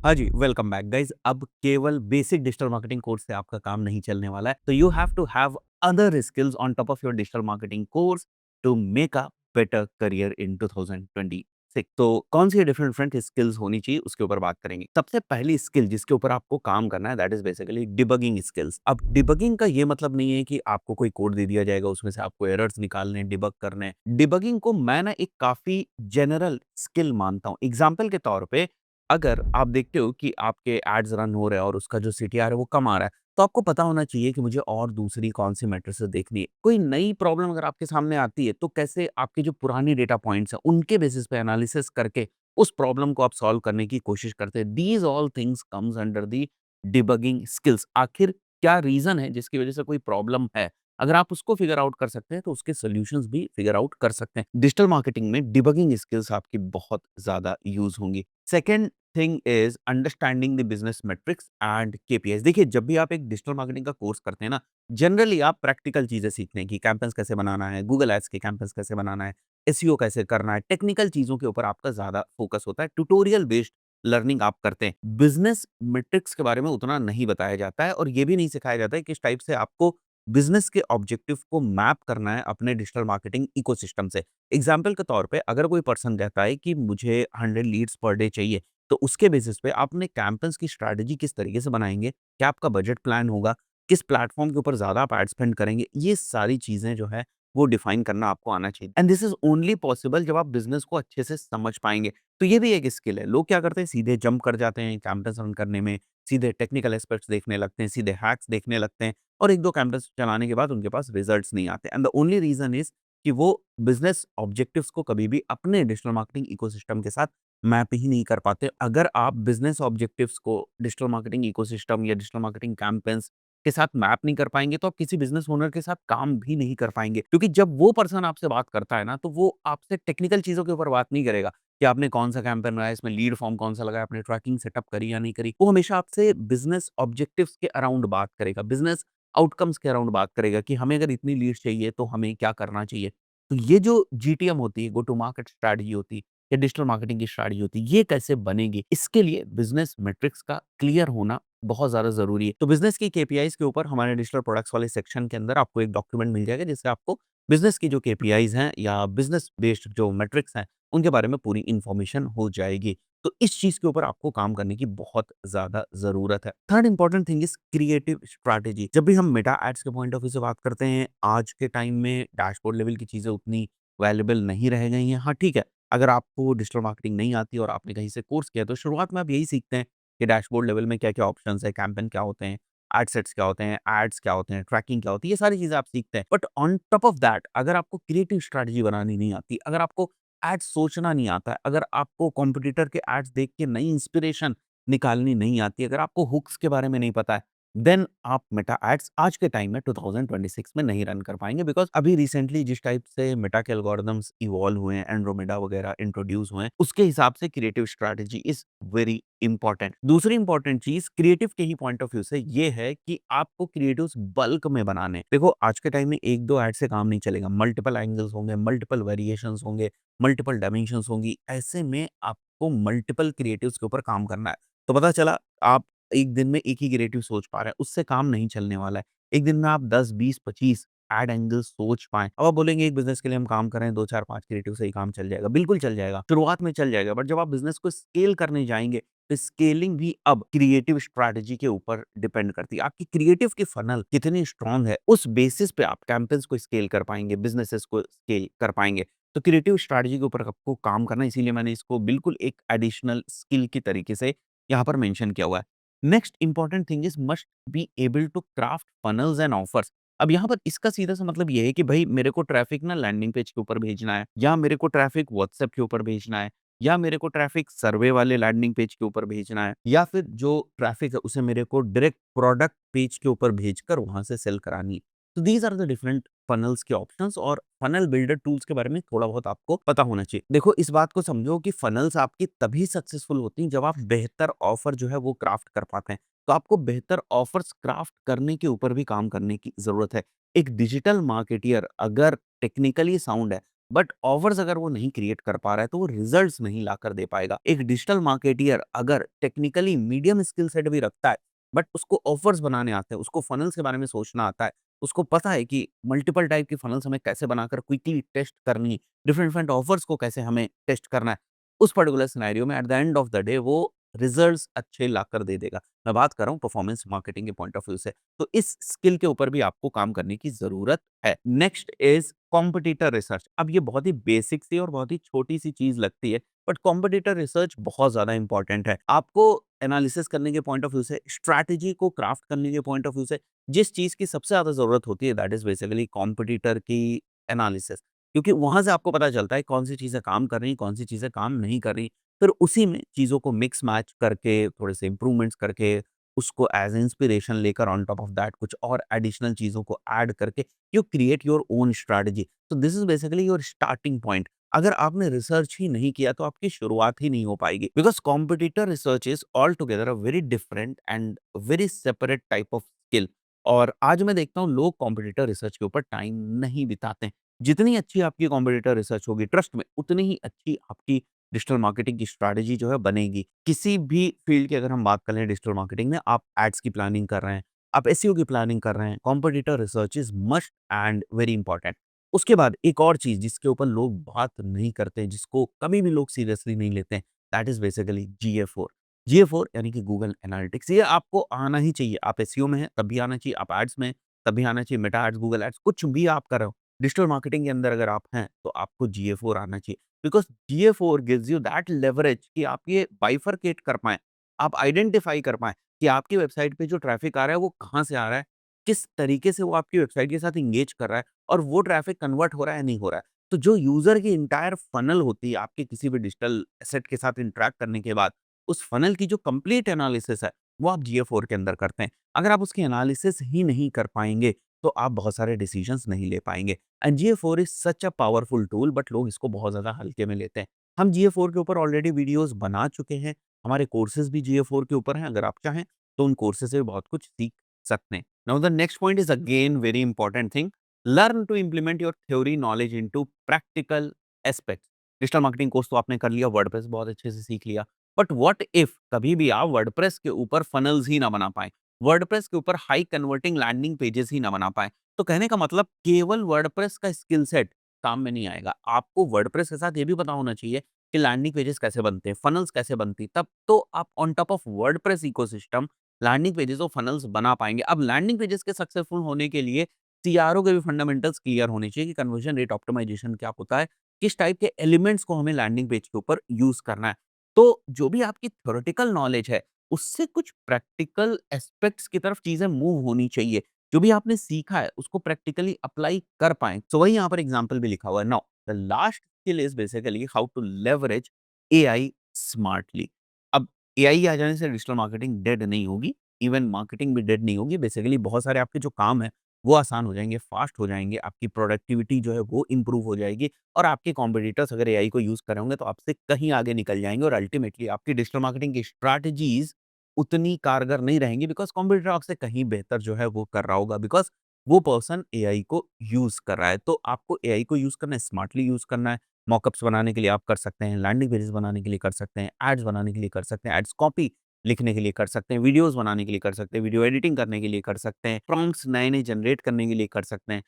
हाँ जी, welcome back guys. अब केवल बेसिक डिजिटल मार्केटिंग कोर्स से आपका काम नहीं चलने वाला है। तो you have to have other skills on top of your digital marketing course to make a better career in 2026। तो कौन सी डिफरेंट डिफरेंट स्किल्स होनी चाहिए उसके ऊपर बात करेंगे। सबसे पहली स्किल जिसके ऊपर आपको काम करना है that is basically debugging skills. अब डिबगिंग का ये मतलब नहीं है कि आपको कोई कोड दे दिया जाएगा, उसमें से आपको एरर्स निकालने हैं, डिबग करने हैं। डिबगिंग को मैं ना एक काफ़ी जनरल स्किल मानता हूँ। एग्ज़ाम्पल के तौर पे अगर आप देखते हो कि आपके एड्स रन हो रहे हैं और उसका जो सीटीआर है वो कम आ रहा है, तो आपको पता होना चाहिए कि मुझे और दूसरी कौन-सी मैट्रिसेस देखनी है। कोई नई प्रॉब्लम अगर आपके सामने आती है, तो कैसे आपके जो पुरानी डेटा पॉइंट्स हैं, उनके बेसिस पे एनालिसिस करके उस प्रॉब्लम को आप सॉल्व करने की कोशिश करते हैं। These all things comes under the debugging skills. आखिर क्या रीज़न है जिसकी वजह से कोई प्रॉब्लम है? अगर आप उसको फिगर आउट कर सकते हैं, तो उसके सॉल्यूशंस भी फिगर आउट कर सकते हैं। डिजिटल मार्केटिंग में डिबगिंग स्किल्स आपकी बहुत ज़्यादा यूज़ होंगी। Second thing is understanding the business metrics and KPIs. देखिए, जब भी आप एक डिजिटल मार्केटिंग का कोर्स करते हैं ना, जनरली आप प्रैक्टिकल चीज़ें सीखते हैं कि कैंपेन्स कैसे बनाना है, गूगल एड्स के कैंपेन्स कैसे बनाना है, एसईओ कैसे करना है, टेक्निकल चीज़ों के ऊपर आपका ज़्यादा फोकस होता है, ट्यूटोरियल बेस्ड लर्निंग आप करते हैं। बिज़नेस मेट्रिक्स के बारे में उतना नहीं बताया जाता है और ये भी नहीं सिखाया जाता है किस टाइप से आपको बिज़नेस के ऑब्जेक्टिव को मैप करना है अपने डिजिटल मार्केटिंग इकोसिस्टम से। एग्ज़ाम्पल के तौर पे अगर कोई पर्सन कहता है कि मुझे 100 लीड्स पर डे चाहिए, तो उसके बेसिस पे आप अपने कैंपेन्स की स्ट्रैटेजी किस तरीके से बनाएँगे? क्या आपका बजट प्लान होगा? किस प्लेटफ़ॉर्म के ऊपर ज़्यादा आप एड स्पेंड करेंगे? ये सारी चीज़ें जो है वो डिफाइन करना आपको आना चाहिए and this is only possible जब आप बिज़नेस को अच्छे से समझ पाएँगे। तो ये भी एक स्किल है। लोग क्या करते हैं सीधे जंप कर जाते हैं कैंपेन्स रन करने में, सीधे टेक्निकल एस्पेक्ट्स देखने लगते हैं, सीधे हैक्स देखने लगते हैं और 1-2 कैंपेन्स चलाने के बाद उनके पास रिजल्ट्स नहीं आते and the only reason is कि वो बिज़नेस ऑब्जेक्टिव्स को कभी भी अपने डिजिटल मार्केटिंग इकोसिस्टम के साथ मैप ही नहीं कर पाते। अगर आप बिज़नेस ऑब्जेक्टिव्स को डिजिटल मार्केटिंग इकोसिस्टम या डिजिटल मार्केटिंग कैम्पेन्स के साथ मैप नहीं कर पाएँगे, तो आप किसी बिज़नेस ओनर के साथ काम भी नहीं कर पाएँगे। क्योंकि जब वो पर्सन आपसे बात करता है ना, तो वो आपसे टेक्निकल चीज़ों के ऊपर बात नहीं करेगा कि आपने कौन-सा कैम्पेन बनाया, इसमें लीड फॉर्म कौन-सा लगाया, आपने ट्रैकिंग सेटअप करी या नहीं करी। वो हमेशा आपसे बिज़नेस ऑब्जेक्टिव्स के अराउंड बात करेगा, बिज़नेस आउटकम्स के अराउंड बात करेगा कि हमें अगर इतनी लीड्स चाहिए, तो हमें क्या करना चाहिए। तो ये जो जीटीएम होती है, गो टू मार्केट स्ट्रैटेजी होती है या डिजिटल मार्केटिंग की स्ट्रैटेजी होती है, ये कैसे बनेगी? इसके लिए बिज़नेस मैट्रिक्स का क्लियर होना बहुत ज़्यादा ज़रूरी है। तो बिज़नेस की केपीआईज़ के ऊपर हमारे डिजिटल प्रोडक्ट्स वाले सेक्शन के अंदर आपको एक डॉक्यूमेंट मिल जाएगा, जिससे आपको बिज़नेस की जो केपीआईज़ हैं या बिज़नेस बेस्ड जो मैट्रिक्स हैं, उनके बारे में पूरी इन्फॉर्मेशन हो जाएगी। तो इस चीज़ के ऊपर आपको काम करने की बहुत ज़्यादा ज़रूरत है। Third important thing is creative strategy. जब भी हम मेटा एड्स के पॉइंट ऑफ व्यू से बात करते हैं, आज के टाइम में डैशबोर्ड लेवल की चीज़ें उतनी वैल्यूएबल नहीं रह गई हैं। हाँ, ठीक है, अगर आपको डिजिटल मार्केटिंग नहीं आती और आपने कहीं से कोर्स किया, तो शुरुआत में आप यही सीखते हैं कि डैशबोर्ड लेवल में क्या-क्या ऑप्शंस हैं, कैंपेन क्या होते हैं, एड सेट्स क्या होते हैं, एड्स क्या होते हैं, ट्रैकिंग क्या होती है, ये सारी चीज़ें आप सीखते हैं। But on top of that अगर आपको क्रिएटिव स्ट्रैटेजी बनानी नहीं आती, अगर आपको एड्स सोचना नहीं आता है, अगर आपको कॉम्पिटिटर के एड्स देख के नई इंस्पिरेशन निकालनी नहीं आती, अगर आपको हुक्स के बारे में नहीं पता है, देन आप मेटा एड्स आज के टाइम में 2026 में नहीं रन कर पाएँगे बिकॉज़ अभी रिसेंटली जिस टाइप से मेटा के एल्गोरिदम्स इवॉल्व हुए हैं, एंड्रोमेडा वगैरह इंट्रोड्यूस हुए हैं, उसके हिसाब से creative strategy is very important. दूसरी इम्पोर्टेंट चीज़ क्रिएटिव के ही पॉइंट ऑफ व्यू से ये है कि आपको क्रिएटिव्स बल्क में बनाने हैं। देखो, आज के टाइम में 1-2 एड से काम नहीं चलेगा, मल्टीपल एंगल्स होंगे, मल्टीपल वेरिएशंस होंगे, मल्टीपल डायमेंशंस होंगी। ऐसे में आपको मल्टीपल क्रिएटिव्स के ऊपर काम करना है। तो पता चला आप एक दिन में एक ही क्रिएटिव सोच पा रहे हैं, उससे काम नहीं चलने वाला है। एक दिन में आप 10, 20, 25 एड एंगल्स सोच पाएँ। अब आप बोलेंगे एक बिज़नेस के लिए हम काम कर रहे हैं, 2, 4, 5 क्रिएटिव से ही काम चल जाएगा। बिल्कुल चल जाएगा, शुरुआत में चल जाएगा, बट जब आप बिज़नेस को स्केल करने जाएँगे, तो स्केलिंग भी अब क्रिएटिव स्ट्रैटेजी के ऊपर डिपेंड करती है। आपकी क्रिएटिव की फ़नल कितनी स्ट्रॉन्ग है, उस बेसिस पे आप कैंपेन्स को स्केल कर पाएँगे, बिज़नेसेस को स्केल कर पाएँगे। तो क्रिएटिव स्ट्रैटेजी के ऊपर आपको काम करना है, इसीलिए मैंने इसको बिल्कुल एक एडिशनल स्किल की तरीके से यहाँ पर मेंशन किया हुआ है। Next important thing is must be able to craft funnels and offers. अब यहाँ पर इसका सीधा-सा मतलब ये है कि भई मेरे को ट्रैफ़िक ना लैंडिंग पेज के ऊपर भेजना है या मेरे को ट्रैफ़िक व्हाट्सएप के ऊपर भेजना है या मेरे को ट्रैफ़िक सर्वे वाले लैंडिंग पेज के ऊपर भेजना है या फिर जो ट्रैफ़िक है उसे मेरे को डायरेक्ट प्रोडक्ट पेज के ऊपर भेजकर वहाँ से सेल करानी है। तो these are the different funnels के ऑप्शंस और फनल बिल्डर टूल्स के बारे में थोड़ा बहुत आपको पता होना चाहिए। देखो, इस बात को समझो कि फनल्स आपकी तभी सक्सेसफुल होती हैं जब आप बेहतर ऑफ़र जो है वो क्राफ्ट कर पाते हैं। तो आपको बेहतर ऑफ़र्स क्राफ्ट करने के ऊपर भी काम करने की ज़रूरत है। एक डिजिटल मार्केटियर अगर टेक्निकली साउंड है, बट ऑफर्स अगर वो नहीं क्रिएट कर पा रहा है, तो वो रिजल्ट्स नहीं लाकर दे पाएगा। एक डिजिटल मार्केटियर अगर टेक्निकली मीडियम स्किल सेट भी रखता है, बट उसको ऑफर्स बनाने आते हैं, उसको फनल्स के बारे में सोचना आता है, उसको पता है कि मल्टीपल टाइप की फनल्स हमें कैसे बनाकर क्विकली टेस्ट करनी है, डिफरेंट डिफरेंट ऑफर्स को कैसे हमें टेस्ट करना है, उस पर्टिकुलर सिनेरियो में at the end of the day वो रिजल्ट्स अच्छे लाकर दे देगा। मैं बात कर रहा हूँ परफॉर्मेंस मार्केटिंग के पॉइंट ऑफ व्यू से। तो इस स्किल के ऊपर भी आपको काम करने की ज़रूरत है। Next is competitor research. अब ये बहुत ही बेसिक सी और बहुत ही छोटी-सी चीज़ लगती है, बट कॉम्पिटिटर रिसर्च बहुत ज़्यादा इम्पोर्टेंट है। आपको एनालिसिस करने के पॉइंट ऑफ व्यू से, स्ट्रैटेजी को क्राफ्ट करने के पॉइंट ऑफ व्यू से, जिस चीज़ की सबसे ज़्यादा ज़रूरत होती है दैट इज़ बेसिकली कॉम्पिटिटर की एनालिसिस। क्योंकि वहाँ से आपको पता चलता है कौन-सी चीज़ें काम कर रही हैं, कौन-सी चीज़ें काम नहीं कर रही। फिर उसी में चीज़ों को मिक्स मैच करके, थोड़े से इम्प्रूवमेंट्स करके, उसको एज़ इंस्पिरेशन लेकर ऑन टॉप ऑफ दैट कुछ और एडिशनल चीज़ों को ऐड करके you create your own strategy. So this is basically your starting point. अगर आपने रिसर्च ही नहीं किया तो आपकी शुरुआत ही नहीं हो पाएगी। Because competitor research is all together a very different and very separate type of skill. और आज मैं देखता हूँ लोग कॉम्पिटिटर रिसर्च के ऊपर टाइम नहीं बिताते हैं। जितनी अच्छी आपकी कॉम्पिटिटर रिसर्च होगी ट्रस्ट में, उतनी ही अच्छी आपकी डिजिटल मार्केटिंग की स्ट्रैटेजी जो है बनेगी। किसी भी फील्ड की अगर हम बात करें डिजिटल मार्केटिंग में, आप एड्स की प्लानिंग कर रहे हैं, आप एसईओ की प्लानिंग कर रहे हैं, competitor research is must and very important. उसके बाद एक और चीज़ जिसके ऊपर लोग बात नहीं करते, जिसको कभी भी लोग सीरियसली नहीं लेते हैं, दैट इज़ बेसिकली जीए4। जीए4 यानी कि गूगल एनालिटिक्स। ये आपको आना ही चाहिए। आप एसईओ में हैं, तब भी आना चाहिए, आप एड्स में हैं, तब भी आना चाहिए, मेटा एड्स, गूगल एड्स, कुछ भी आप कर रहे हो, डिजिटल मार्केटिंग के अंदर अगर आप हैं, तो आपको जीए4 आना चाहिए। बिकॉज़ जीए4 गिव्स यू दैट लेवरेज कि आप ये बाइफरकेट कर पाएँ, आप आइडेंटिफाई कर पाएँ कि आपकी वेबसाइट पे जो ट्रैफ़िक आ रहा है, वो कहाँ से आ रहा है, किस तरीके से वो आपकी वेबसाइट के साथ एंगेज कर रहा है और वो ट्रैफ़िक कन्वर्ट हो रहा है या नहीं हो रहा है। तो जो यूज़र की एंटायर फ़नल होती है आपके किसी भी डिजिटल एसेट के साथ इंटरैक्ट करने के बाद, उस फ़नल की जो कंप्लीट एनालिसिस है, वो आप जीए4 के अंदर करते हैं। अगर आप उसकी एनालिसिस ही नहीं कर पाएँगे, तो आप बहुत सारे डिसीज़न्स नहीं ले पाएँगे। एंड जीए4 is such a powerful tool, but लोग इसको बहुत ज़्यादा हल्के में लेते हैं। हम जीए4 के ऊपर ऑलरेडी वीडियोज़ बना चुके हैं। हमारे कोर्सेज़ भी जीए4 के ऊपर हैं। अगर आप चाहें, तो उन कोर्सेज़ से भी बहुत कुछ सीख सकते हैं। Now the next point is again very important thing, learn to implement your theory knowledge into practical aspects. Digital marketing course तो आपने कर लिया, वर्डप्रेस बहुत अच्छे से सीख लिया। बट व्हाट इफ कभी भी आप वर्डप्रेस के ऊपर फनल्स ही ना बना पाएँ, वर्डप्रेस के ऊपर हाई कन्वर्टिंग लैंडिंग पेजेस ही ना बना पाएँ, तो कहने का मतलब केवल वर्डप्रेस का स्किल सेट काम में नहीं आएगा। आपको वर्डप्रेस के साथ ये भी पता होना चाहिए कि लैंडिंग पेजेस कैसे बनते हैं, फनल्स कैसे बनती हैं, तब तो आप on top of WordPress ecosystem landing pages और फनल्स बना पाएँगे। अब लैंडिंग पेजेस के सक्सेसफुल होने के लिए सीआरओ के भी फंडामेंटल्स क्लियर होने चाहिए कि कन्वर्जन रेट ऑप्टिमाइजेशन क्या होता है, किस टाइप के एलिमेंट्स को हमें लैंडिंग पेज के ऊपर यूज़ करना है। तो जो भी आपकी थ्योरेटिकल नॉलेज है, उससे कुछ प्रैक्टिकल एस्पेक्ट्स की तरफ चीज़ें मूव होनी चाहिए। जो भी आपने सीखा है, उसको प्रैक्टिकली अप्लाई कर पाएँ। सो वही यहाँ पर एग्ज़ाम्पल भी लिखा हुआ है। Now the last skill is basically how to leverage AI smartly. अब एआई आ जाने से डिजिटल मार्केटिंग डेड नहीं होगी, इवन मार्केटिंग भी डेड नहीं होगी। बेसिकली बहुत सारे आपके जो काम हैं, वो आसान हो जाएँगे, फास्ट हो जाएँगे, आपकी प्रोडक्टिविटी जो है वो इम्प्रूव हो जाएगी और आपके कॉम्पिटिटर्स अगर एआई को यूज़ कर रहे होंगे, तो आपसे कहीं आगे निकल जाएँगे और अल्टीमेटली आपकी डिजिटल मार्केटिंग की स्ट्रैटेजीज़ उतनी कारगर नहीं रहेंगी, बिकॉज़ कॉम्पिटिटर आपसे कहीं बेहतर जो है वो कर रहा होगा, बिकॉज़ वो पर्सन एआई को यूज़ कर रहा है। तो आपको एआई को यूज़ करना है, स्मार्टली यूज़ करना है। मॉकअप्स बनाने के लिए आप कर सकते हैं, लैंडिंग पेजेस बनाने के लिए कर सकते हैं, एड्स बनाने के लिए कर सकते हैं, एड्स कॉपी लिखने के लिए कर सकते हैं, वीडियोज़ बनाने के लिए कर सकते हैं, वीडियो एडिटिंग करने के लिए कर सकते हैं, प्रॉम्प्ट्स नए-नए जनरेट करने के लिए कर सकते हैं।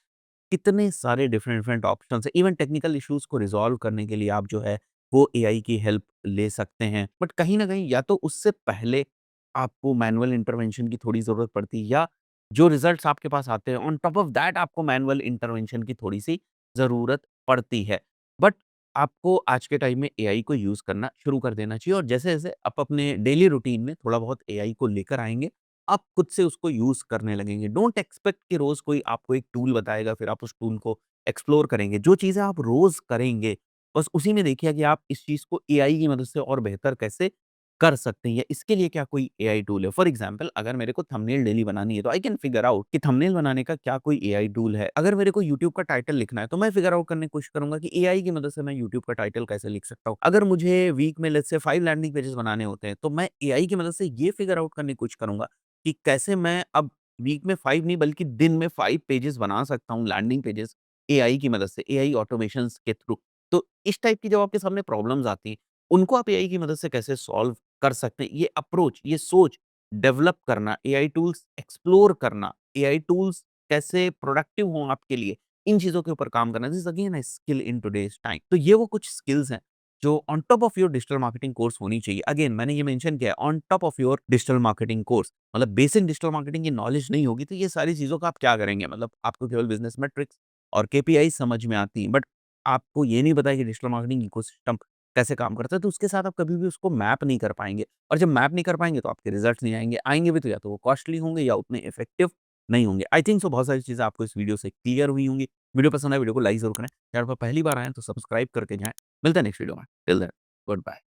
कितने सारे डिफरेंट डिफरेंट ऑप्शंस हैं। इवन टेक्निकल इश्यूज़ को रिज़ॉल्व करने के लिए आप जो है वो एआई की हेल्प ले सकते हैं। बट कहीं न कहीं या तो उससे पहले आपको मैनुअल इंटरवेंशन की थोड़ी ज़रूरत पड़ती है या जो रिज़ल्ट्स आपके पास आते हैं ऑन टॉप ऑफ दैट आपको मैनुअल इंटरवेंशन की थोड़ी-सी ज़रूरत पड़ती है। बट आपको आज के टाइम में एआई को यूज़ करना शुरू कर देना चाहिए और जैसे-जैसे आप अपने डेली रूटीन में थोड़ा बहुत एआई को लेकर आएँगे, आप खुद से उसको यूज़ करने लगेंगे। डोंट एक्सपेक्ट कि रोज़ कोई आपको एक टूल बताएगा, फिर आप उस टूल को एक्सप्लोर करेंगे। जो चीज़ें आप रोज़ करेंगे, बस उसी में देखिए कि आप इस चीज़ को एआई की मदद से और बेहतर कैसे कर सकते हैं या इसके लिए क्या कोई एआई टूल है। फॉर एग्ज़ाम्पल अगर मेरे को थंबनेल डेली बनानी है, तो आई कैन फिगर आउट कि थंबनेल बनाने का क्या कोई एआई टूल है। अगर मेरे को यूट्यूब का टाइटल लिखना है, तो मैं फिगर आउट करने की कोशिश करूँगा कि एआई की मदद से मैं यूट्यूब का टाइटल कैसे लिख सकता हूँ। अगर मुझे वीक में लेट्स से 5 लैंडिंग पेजेज़ बनाने होते हैं, तो मैं एआई की मदद से ये फिगर आउट करने की कोशिश करूँगा कि कैसे मैं अब वीक में 5 नहीं बल्कि दिन में 5 पेजेज़ बना सकता हूँ लैंडिंग पेजेज़ एआई की मदद से, एआई ऑटोमेशंस के थ्रू। तो इस टाइप की जब आपके सामने प्रॉब्लम्स आती हैं, उनको आप एआई की मदद से कैसे सॉल्व कर सकते हैं, ये अप्रोच, ये सोच डेवलप करना, एआई टूल्स एक्सप्लोर करना, एआई टूल्स कैसे प्रोडक्टिव हों आपके लिए, इन चीज़ों के ऊपर काम करना, this is again a skill in today's time. तो ये वो कुछ स्किल्स हैं, जो on top of your digital marketing course होनी चाहिए। अगेन मैंने ये मेंशन किया है, on top of your digital marketing course. मतलब बेसिक डिजिटल मार्केटिंग की नॉलेज नहीं होगी, तो ये सारी चीज़ों का आप क्या करेंगे? मतलब आपको केवल बिज़नेस मेट्रिक्स और केपीआई समझ में आती हैं, बट आपको ये नहीं पता है कि डिजिटल मार्केटिंग इकोसिस्टम कैसे काम करता है, तो उसके साथ आप कभी भी उसको मैप नहीं कर पाएँगे और जब मैप नहीं कर पाएँगे, तो आपके रिज़ल्ट्स नहीं आएँगे। आएँगे भी तो या तो वो कॉस्टली होंगे या उतने इफेक्टिव नहीं होंगे। आई थिंक सो बहुत सारी चीज़ें आपको इस वीडियो से क्लियर हुई होंगी। वीडियो पसंद आए, वीडियो को लाइक ज़रूर करें। चैनल पर पहली बार आए हैं, तो सब्सक्राइब करके जाएँ। मिलते हैं नेक्स्ट वीडियो में। Till then, good bye.